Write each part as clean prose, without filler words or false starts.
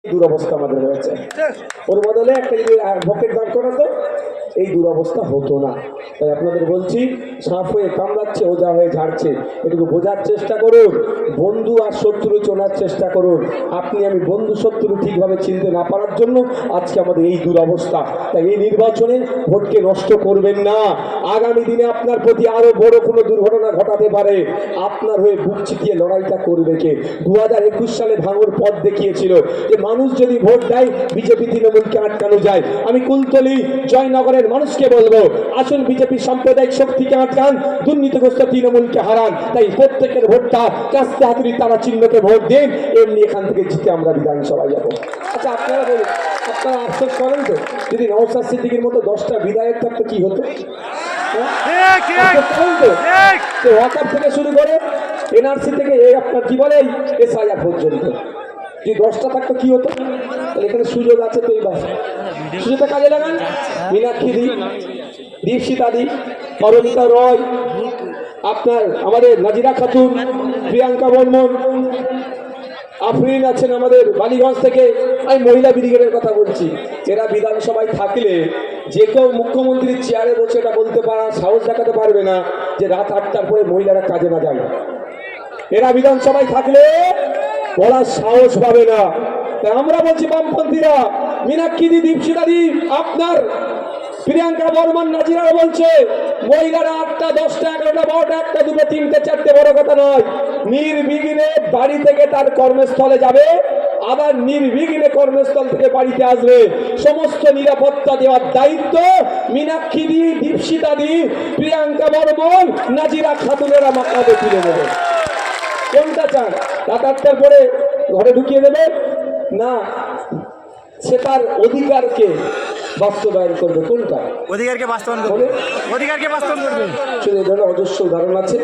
দুরবস্থা আমাদের হয়েছে। ওর বদলে একটা যদি অ্যাডভোকেট দাঁড় করাতো এই দুরবস্থা হতো না। তাই আপনাদের বলছি, সাপ হয়ে কামড়াচ্ছে, ওজা হয়ে ঝাড়ছে, এটুকু বোঝার চেষ্টা করুন। বন্ধু আর শত্রু চেনার চেষ্টা করুন। আপনি আমি বন্ধু শত্রু ঠিকভাবে চিনতে না পারার জন্য আজকে আমাদের এই দুরবস্থা। তাই এই নির্বাচনে ভোটকে নষ্ট করবেন না। আগামী দিনে আপনার প্রতি আরো বড় কোনো দুর্ঘটনা ঘটাতে পারে। আপনার হয়ে বুক চিতিয়ে লড়াইটা করবে কে? 2021 সালে ভাঙর পথ দেখিয়েছিল যে মানুষ যদি ভোট দেয় বিজেপি তৃণমূলকে আটকানো যায়। আমি কুলতলি জয়নগরের মানুষকে বলবো, আসুন বিজেপি সাম্প্রদায়িক শক্তিকে আটকান, দুর্নীতিগ্রস্ত তৃণমূলকে হারান। তাই প্রত্যেকের ভোটটা কাস্তে হাতুড়ি তারা চিহ্নকে ভোট দিন, এমনি এখান থেকে জিতে আমরা বিধানসভায় যাবো। আচ্ছা আপনারা বলুন, আপনারা আফসোস করেন তো যদি নওশাদ সিদ্দিকীর মতো 10টা বিধায়ক থাকতো কি হতো? ওয়াকআপ থেকে শুরু করে এনআরসি থেকে এই আপনার কি বলে এসআইআর পর্যন্ত যদি 10টা থাকতো কি হতো? এখানে সুযোগ আছে তো, এই বাস সুযোগটা কাজে লাগান। মীনাক্ষী দি, দীপশিতা দি, পরমিতা রয়, আপনার আমাদের নাজিরা খাতুন, প্রিয়াঙ্কা বর্মন, আফরিন আছেন আমাদের বালিগঞ্জ থেকে। আমি মহিলা ব্রিগেডের কথা বলছি। এরা বিধানসভায় থাকলে যে কেউ মুখ্যমন্ত্রীর চেয়ারে বসে এটা বলতে পারা সাহস দেখাতে পারবে না যে রাত 8টার পরে মহিলারা কাজে না যায়। এরা বিধানসভায় থাকলে বলার সাহস পাবে না। তাই আমরা বলছি বামপন্থীরা, মীনাক্ষী দি, দীপশিতা দি, আপনার প্রিয়াঙ্কা বর্মন, নাজিরা বলছে মহিলারা 8টা 10টা 11টা 12টা 1টা 2টা 3টে 4টে বড় কথা নয়, নির্বিঘ্নে বাড়ি থেকে তার কর্মস্থলে যাবে, আবার নির্বিঘ্নে কর্মস্থল থেকে বাড়িতে আসবে। সমস্ত নিরাপত্তা দেওয়ার দায়িত্ব মীনাক্ষী দি, দীপশিতা দি, প্রিয়াঙ্কা বর্মন, নাজিরা খাতুনেরা মাথাতে তুলে নেবে। কোনটা চান? রাত 8টার পরে ঘরে ঢুকিয়ে দেবে না সে তার অধিকারকে বাস্তবায়ন করবে? কোনটা? অধিকারকে বাস্তবায়ন করবে। অধিকারকে বাস্তবায়ন করবে। শুধু এই ধরনের অজস্র উদাহরণ আছে।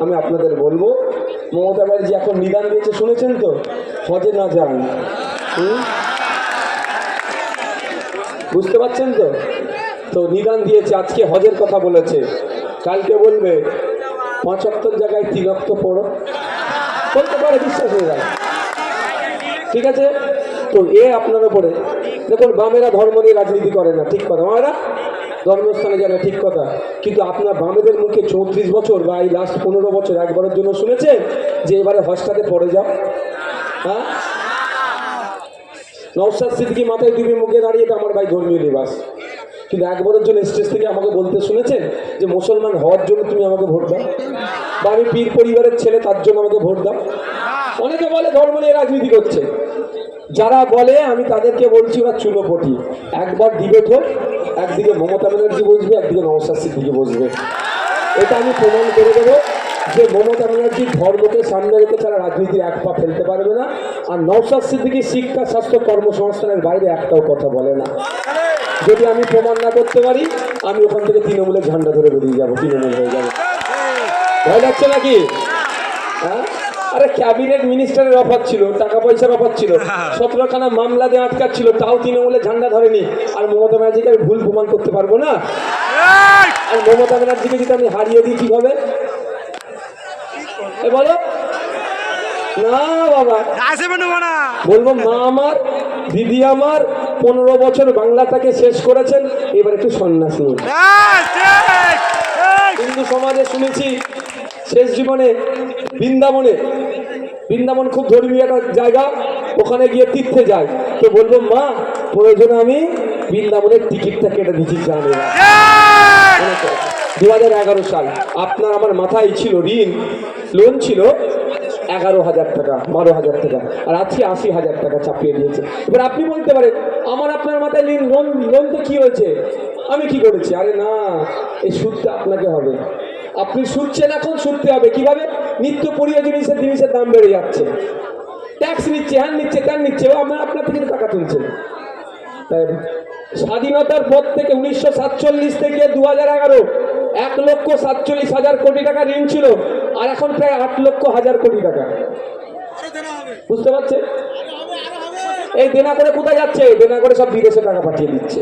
আমি আপনাদের বলবো, মমতা ব্যানার্জি এখন নিদান দিয়েছে, শুনেছেন তো? হজে না যান, বুঝতে পারছেন তো? তো নিদান দিয়েছে, আজকে হজের কথা বলেছে, কালকে বলবে 5 ওয়াক্তের জায়গায় 3 ওয়াক্ত পড়ো, বলতে পারে, বিশ্বাস হয়ে যায়। ঠিক আছে? তো আপনার উপরে দেখুন, বামেরা ধর্ম নিয়ে রাজনীতি করে না, ঠিক কথা, বামেরা ধর্মস্থানে যায় না, ঠিক কথা। কিন্তু আপনার বামেদের মুখে 34 বছর বা এই লাস্ট 15 বছর একবারের জন্য শুনেছে যে এবারে হজটাতে পড়ে যাও? হ্যাঁ, নওশাদ সিদ্দিকী মাথায় দিবি মুখে দাঁড়িয়ে তো আমার ভাই ধর্মীয় লিবাস, কিন্তু একবারের জন্য স্টেজ থেকে আমাকে বলতে শুনেছেন যে মুসলমান হওয়ার জন্য তুমি আমাকে ভোট দাও, বা আমি পীর পরিবারের ছেলে তার জন্য আমাকে ভোট দাও? অনেকে বলে ধর্ম নিয়ে রাজনীতি করছে। যারা বলে আমি তাদেরকে বলছি ওরা চুনোপটি। একবার ডিবেট হোক, একদিকে মমতা ব্যানার্জি বসবে, একদিকে নওশাদ সিদ্দিকী বসবে। এটা আমি প্রমাণ করে দেবো যে মমতা ব্যানার্জি ধর্মকে সামনে রেখে ছাড়া রাজনীতির এক পা ফেলতে পারবে না, আর নওশাদ সিদ্দিকী শিক্ষা, স্বাস্থ্য, কর্মসংস্থানের বাইরে একটাও কথা বলে না। যদি আমি প্রমাণ না করতে পারি, আমি ওখান থেকে তৃণমূলের ঝান্ডা ধরে বেরিয়ে যাবো, তৃণমূল হয়ে যাবো। ভয় লাগছে নাকি? হ্যাঁ, আরে ক্যাবিনেট মিনিস্টারের অফার ছিল, টাকা পয়সার অফার ছিল, 17খানা মামলা দিয়ে আটকাচ্ছিল, তাও তৃণমূলের ঝান্ডা ধরেনি। আর মমতা ব্যানার্জিকে আমি ভুল প্রমাণ করতে পারবো না? আর মমতা ব্যানার্জিকে যদি আমি হারিয়ে দিই কি হবে বলো? না বাবা, বলবো মা আমার, দিদি আমার 15 বছর বাংলাটাকে শেষ করেছেন, এবার একটু সন্ন্যাস নিন। হিন্দু সমাজে শুনেছি শেষ জীবনে বৃন্দাবন খুব ধর্মীয় একটা জায়গা, ওখানে গিয়ে তীর্থে যায়। তো বলবো মা, প্রয়োজনে আমি বৃন্দাবনের টিকিটটা কেটে দিচ্ছি, জানি না। 2011 সাল আপনার আমার মাথায় ছিল লোন ছিল 11,000 টাকা, 12,000 টাকা, আর আজকে 80,000 টাকা চাপিয়ে দিয়েছে। এবার আপনি বলতে পারেন আমার আপনার মাথায় লোন তো কি হয়েছে, আমি কি করেছি? আরে না, এই সুদটা আপনাকে হবে। আপনি সুদছেন, এখন সুদতে হবে কিভাবে? নিত্য প্রয়োজনীয় জিনিসের দাম বেড়ে যাচ্ছে, ট্যাক্স নিচ্ছে, হ্যান নিচ্ছে, ত্যান নিচ্ছে, আপনার থেকে টাকা তুলছেন। তাই স্বাধীনতার পর থেকে 1947 থেকে 2011 1,47,000 কোটি টাকা ঋণ ছিল, আর এখন প্রায় 8,00,000 কোটি টাকা। বুঝতে পারছে? এই দেনা করে কোথায় যাচ্ছে? দেনা করে সব বিদেশে টাকা পাঠিয়ে দিচ্ছে।